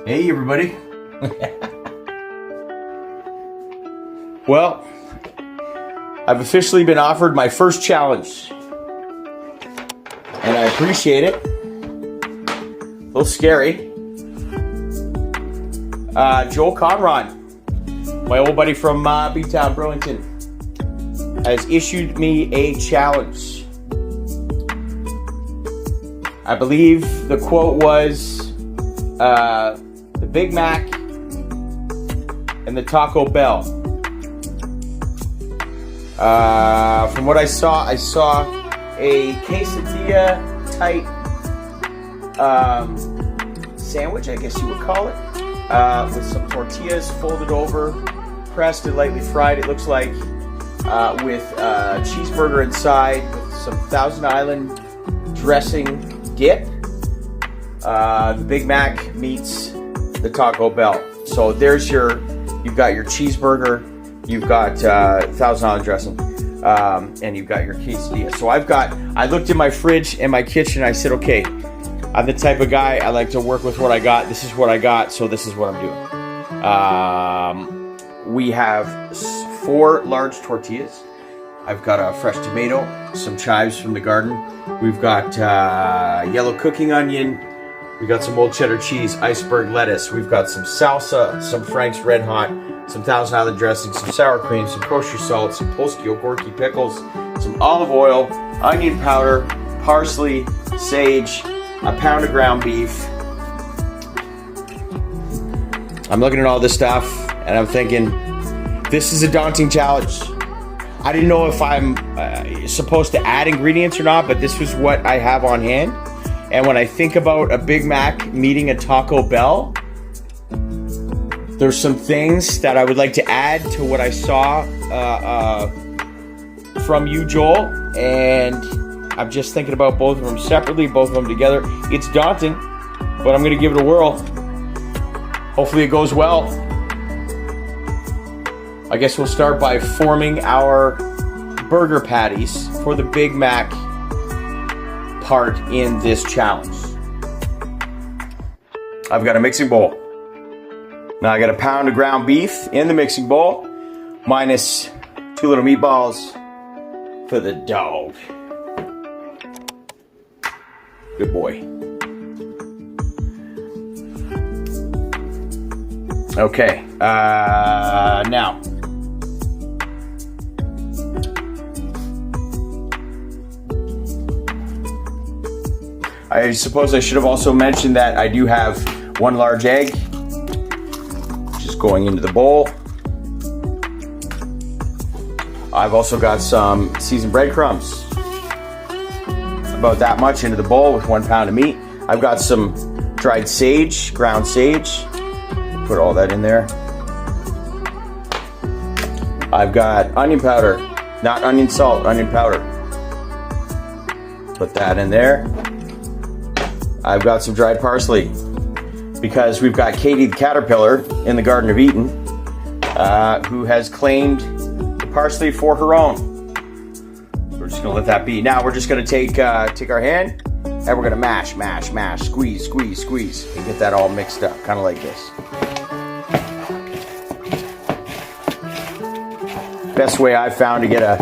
Hey everybody. Well, I've officially been offered my first challenge. And I appreciate it. A little scary. Joel Conron, my old buddy from B-Town, Burlington, has issued me a challenge. I believe the quote was the Big Mac and the Taco Bell. From what I saw a quesadilla type sandwich, I guess you would call it, with some tortillas folded over, pressed and lightly fried. It looks like with a cheeseburger inside with some Thousand Island dressing dip. The Big Mac meets the Taco Bell. So you've got your cheeseburger, you've got Thousand Island dressing, and you've got your quesadilla. So I looked in my fridge in my kitchen, I said, okay, I'm the type of guy, I like to work with what I got. This is what I got, so this is what I'm doing. We have 4 large tortillas. I've got a fresh tomato, some chives from the garden. We've got yellow cooking onion. We got some old cheddar cheese, iceberg lettuce. We've got some salsa, some Frank's Red Hot, some Thousand Island dressing, some sour cream, some kosher salt, some Polsky Ogórki pickles, some olive oil, onion powder, parsley, sage, a pound of ground beef. I'm looking at all this stuff and I'm thinking, this is a daunting challenge. I didn't know if I'm supposed to add ingredients or not, but this was what I have on hand. And when I think about a Big Mac meeting a Taco Bell, there's some things that I would like to add to what I saw from you, Joel. And I'm just thinking about both of them separately, both of them together. It's daunting, but I'm going to give it a whirl. Hopefully it goes well. I guess we'll start by forming our burger patties for the Big Mac part in this challenge. I've got a mixing bowl. Now I got a pound of ground beef in the mixing bowl, minus 2 little meatballs for the dog. Good boy. Okay, now. I suppose I should have also mentioned that I do have 1 large egg, just going into the bowl. I've also got some seasoned breadcrumbs, about that much into the bowl with 1 pound of meat. I've got some dried sage, ground sage. Put all that in there. I've got onion powder, not onion salt, onion powder. Put that in there. I've got some dried parsley because we've got Katie the caterpillar in the Garden of Eden who has claimed the parsley for her own. We're just gonna let that be. Now we're just gonna take our hand and we're gonna mash, squeeze, and get that all mixed up, kind of like this. Best way I've found to get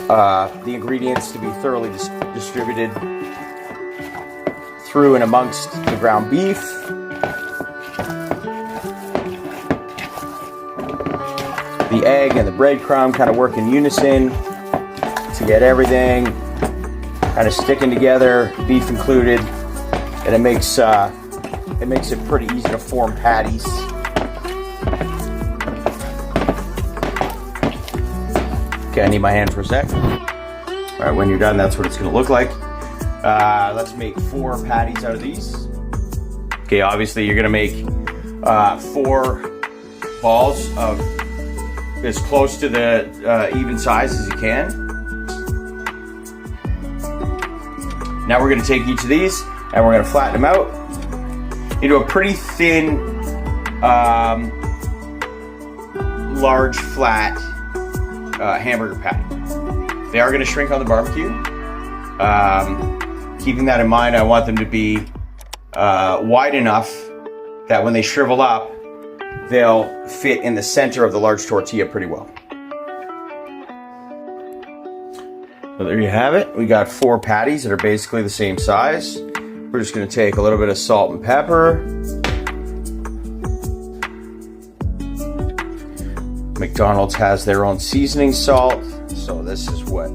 the ingredients to be thoroughly distributed through and amongst the ground beef. The egg and the breadcrumb kind of work in unison to get everything kind of sticking together, beef included, and it makes it pretty easy to form patties. Okay, I need my hand for a sec. All right, when you're done, that's what it's gonna look like. Let's make 4 patties out of these. Okay, obviously you're gonna make 4 balls of as close to the even size as you can. Now we're gonna take each of these and we're gonna flatten them out into a pretty thin, large, flat hamburger patty. They are gonna shrink on the barbecue. Keeping that in mind, I want them to be wide enough that when they shrivel up, they'll fit in the center of the large tortilla pretty well. So there you have it. We got 4 patties that are basically the same size. We're just going to take a little bit of salt and pepper. McDonald's has their own seasoning salt. So this is what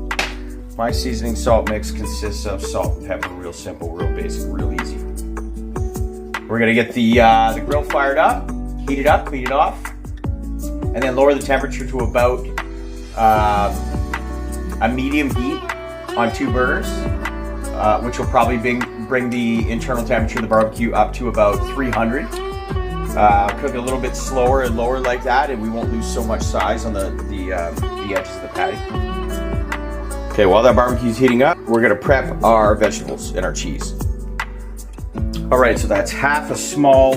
my seasoning salt mix consists of. Salt and pepper, real simple, real basic, real easy. We're going to get the grill fired up, heat it up, clean it off, and then lower the temperature to about a medium heat on 2 burners, which will probably bring the internal temperature of the barbecue up to about 300. Cook it a little bit slower and lower like that, and we won't lose so much size on the edges of the patty. Okay, while that barbecue's heating up, we're gonna prep our vegetables and our cheese. All right, so that's half a small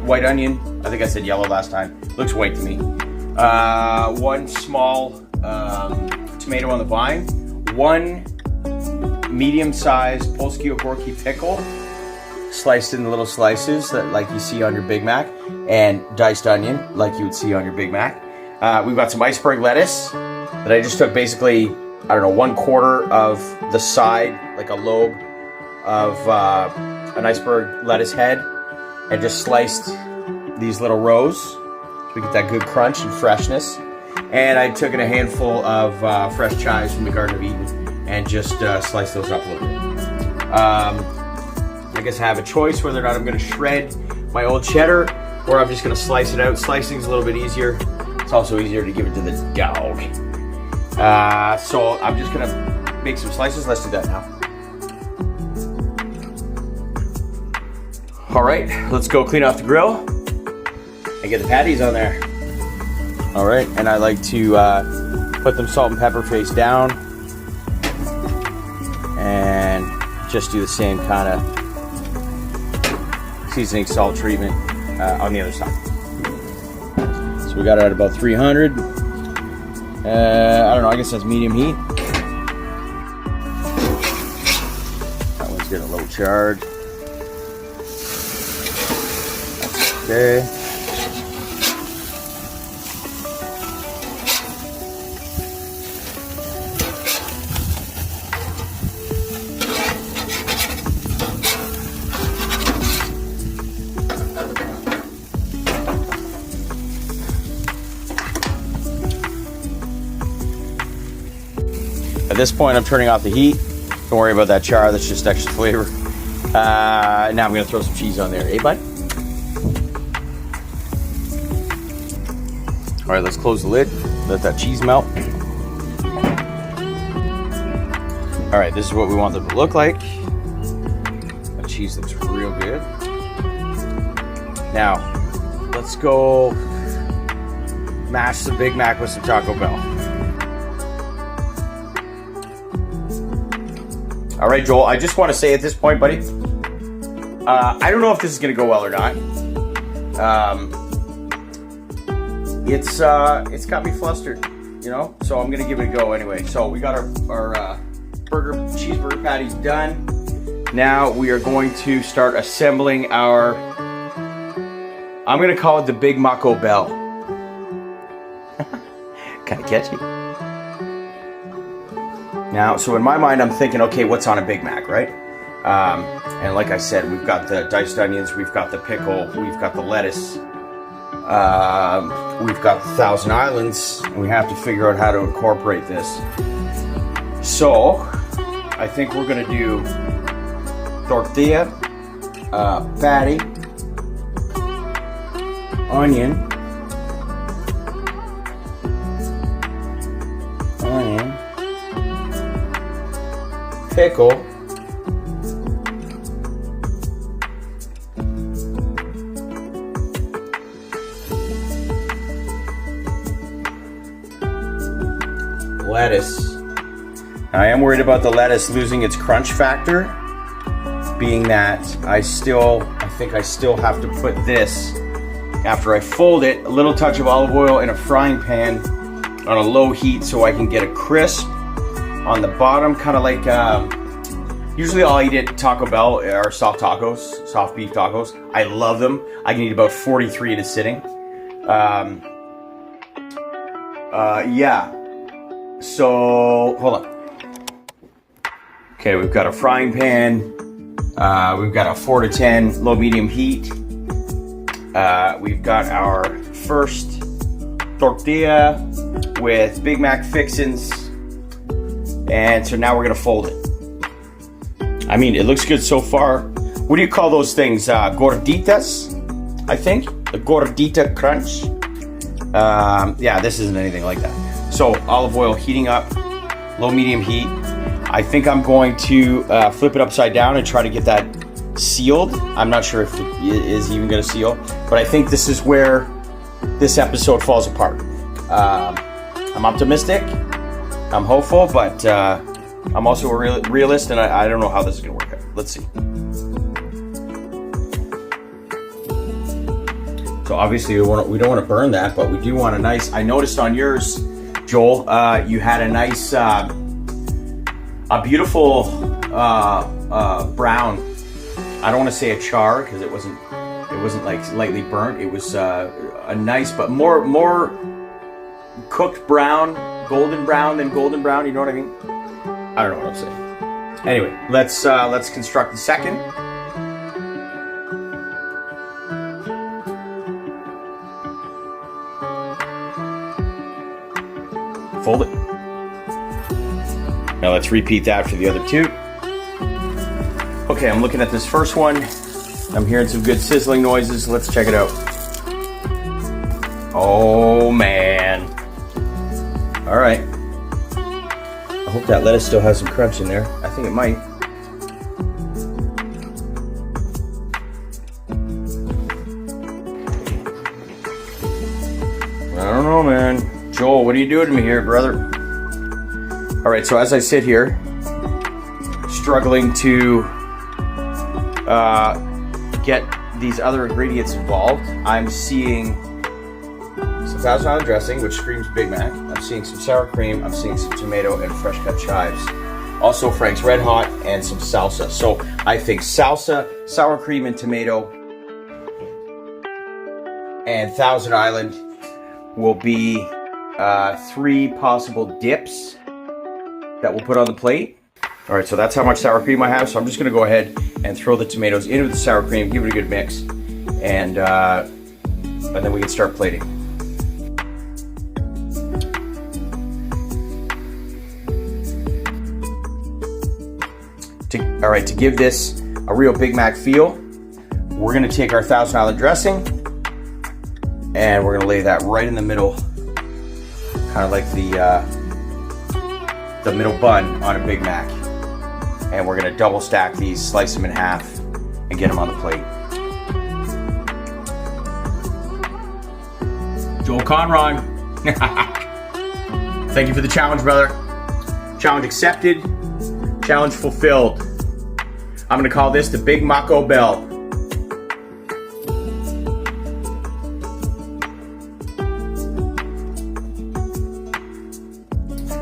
white onion. I think I said yellow last time. Looks white to me. 1 small tomato on the vine, 1 medium-sized Polski Ogórki pickle, sliced into little slices that, like you see on your Big Mac, and diced onion like you would see on your Big Mac. We've got some iceberg lettuce that I just took basically, I don't know, 1/4 of the side, like a lobe of an iceberg lettuce head, and just sliced these little rows so we get that good crunch and freshness. And I took in a handful of fresh chives from the Garden of Eden and just sliced those up a little bit. I guess I have a choice whether or not I'm going to shred my old cheddar or I'm just going to slice it out. Slicing's a little bit easier. It's also easier to give it to the dog. So I'm just going to make some slices. Let's do that now. All right, let's go clean off the grill and get the patties on there. All right, and I like to put them salt and pepper face down and just do the same kind of seasoning salt treatment on the other side. So we got it at about 300. I don't know, I guess that's medium heat. That one's getting a little charred. Okay. At this point, I'm turning off the heat. Don't worry about that char, that's just extra flavor. Now I'm gonna throw some cheese on there, eh, bud? All right, let's close the lid, let that cheese melt. All right, this is what we want them to look like. That cheese looks real good. Now, let's go mash some Big Mac with some Taco Bell. All right, Joel, I just want to say at this point, buddy, I don't know if this is going to go well or not. It's got me flustered, you know, so I'm going to give it a go anyway. So we got our cheeseburger patties done. Now we are going to start assembling our, I'm going to call it the Big Maco Bell. Kind of catchy. Now, so in my mind, I'm thinking, okay, what's on a Big Mac, right? And like I said, we've got the diced onions, we've got the pickle, we've got the lettuce, we've got the Thousand Islands, and we have to figure out how to incorporate this. So, I think we're gonna do tortilla, patty, onion, pickle, lettuce. Now, I am worried about the lettuce losing its crunch factor, being that I think I still have to put this, after I fold it, a little touch of olive oil in a frying pan on a low heat so I can get a crisp on the bottom, kind of like Usually I'll eat at Taco Bell are soft tacos, soft beef tacos. I love them. I can eat about 43 in a sitting. Yeah. So, hold on. Okay, we've got a frying pan. We've got a 4 to 10 low medium heat. We've got our first tortilla with Big Mac fixins. And so now we're gonna fold it. I mean, it looks good so far. What do you call those things? Gorditas, I think. The gordita crunch. Yeah, this isn't anything like that. So olive oil heating up, low medium heat. I think I'm going to flip it upside down and try to get that sealed. I'm not sure if it is even gonna seal, but I think this is where this episode falls apart. I'm optimistic, I'm hopeful, but I'm also a realist, and I don't know how this is gonna work out. Let's see. So obviously we don't want to burn that, but we do want a nice, I noticed on yours, Joel, you had a nice, a beautiful brown. I don't want to say a char because it wasn't like lightly burnt. It was a nice, but more cooked brown, golden brown than golden brown. You know what I mean? I don't know what I'm saying. Anyway, let's construct the second. Fold it. Now let's repeat that for the other two. Okay, I'm looking at this first one. I'm hearing some good sizzling noises. Let's check it out. Oh man. All right. I hope that lettuce still has some crunch in there. I think it might. I don't know, man. Joel, what are you doing to me here, brother? All right, so as I sit here, struggling to get these other ingredients involved, I'm seeing some Thousand Island dressing, which screams Big Mac. I'm seeing some sour cream. I'm seeing some tomato and fresh cut chives. Also Frank's Red Hot and some salsa. So I think salsa, sour cream and tomato, and Thousand Island will be 3 possible dips that we'll put on the plate. All right, so that's how much sour cream I have. So I'm just gonna go ahead and throw the tomatoes into the sour cream, give it a good mix, and then we can start plating. All right, to give this a real Big Mac feel, we're gonna take our Thousand Island dressing and we're gonna lay that right in the middle, kind of like the middle bun on a Big Mac. And we're gonna double stack these, slice them in half, and get them on the plate. Joel Conron. Thank you for the challenge, brother. Challenge accepted, challenge fulfilled. I'm gonna call this the Big Maco Bell.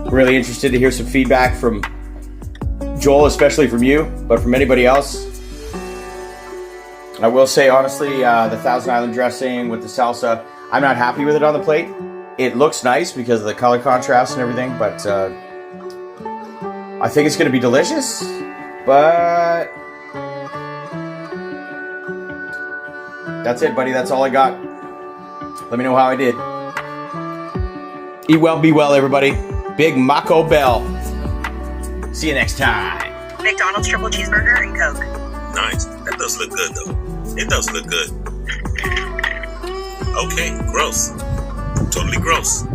Really interested to hear some feedback from Joel, especially from you, but from anybody else. I will say, honestly, the Thousand Island dressing with the salsa, I'm not happy with it on the plate. It looks nice because of the color contrast and everything, but I think it's gonna be delicious, but that's it, buddy. That's all I got. Let me know how I did. Eat well, be well, everybody. Big Maco Bell. See you next time. McDonald's triple cheeseburger and Coke. Nice. That does look good, though. It does look good. Okay, gross. Totally gross.